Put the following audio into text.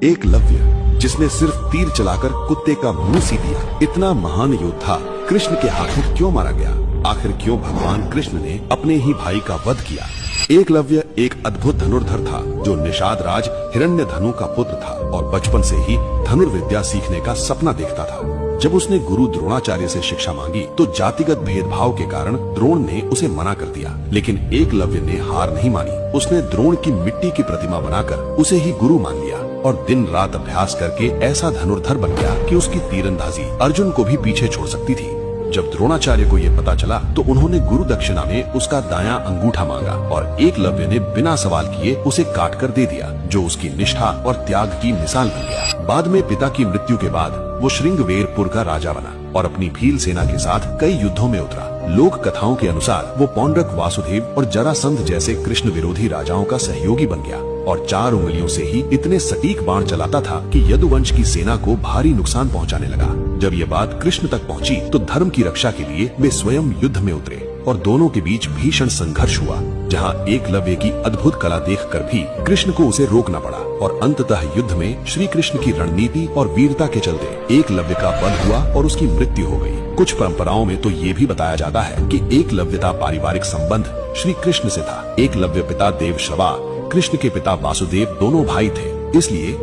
एकलव्य, जिसने सिर्फ तीर चलाकर कुत्ते का मुंह सी दिया, इतना महान योद्धा कृष्ण के हाथों क्यों मारा गया? आखिर क्यों भगवान कृष्ण ने अपने ही भाई का वध किया? एकलव्य एक अद्भुत धनुर्धर था जो निषाद राज हिरण्यधनु का पुत्र था और बचपन से ही धनुर्विद्या सीखने का सपना देखता था। जब उसने गुरु द्रोणाचार्य से शिक्षा मांगी तो जातिगत भेदभाव के कारण द्रोण ने उसे मना कर दिया, लेकिन एकलव्य ने हार नहीं मानी। उसने द्रोण की मिट्टी की प्रतिमा बनाकर उसे ही गुरु मान लिया और दिन रात अभ्यास करके ऐसा धनुर्धर बन गया कि उसकी तीरंदाजी अर्जुन को भी पीछे छोड़ सकती थी। जब द्रोणाचार्य को ये पता चला तो उन्होंने गुरु दक्षिणा में उसका दायां अंगूठा मांगा और एकलव्य ने बिना सवाल किए उसे काट कर दे दिया, जो उसकी निष्ठा और त्याग की मिसाल बन गया। बाद में पिता की मृत्यु के बाद वो श्रृंगवेरपुर का राजा बना और अपनी भील सेना के साथ कई युद्धों में उतरा। लोक कथाओं के अनुसार वो पौंड्रक वासुदेव और जरासंध जैसे कृष्ण विरोधी राजाओं का सहयोगी बन गया और 4 उंगलियों से ही इतने सटीक बाण चलाता था कि यदुवंश की सेना को भारी नुकसान पहुंचाने लगा। जब ये बात कृष्ण तक पहुंची तो धर्म की रक्षा के लिए वे स्वयं युद्ध में उतरे और दोनों के बीच भीषण संघर्ष हुआ, जहां एकलव्य की अद्भुत कला देखकर भी कृष्ण को उसे रोकना पड़ा और अंततः युद्ध में श्री कृष्ण की रणनीति और वीरता के चलते एकलव्य का वध हुआ और उसकी मृत्यु हो गई। कुछ परंपराओं में तो ये भी बताया जाता है कि एकलव्य का पारिवारिक संबंध श्री कृष्ण से था। एकलव्य पिता देवश्रवा, कृष्ण के पिता वासुदेव दोनों भाई थे, इसलिए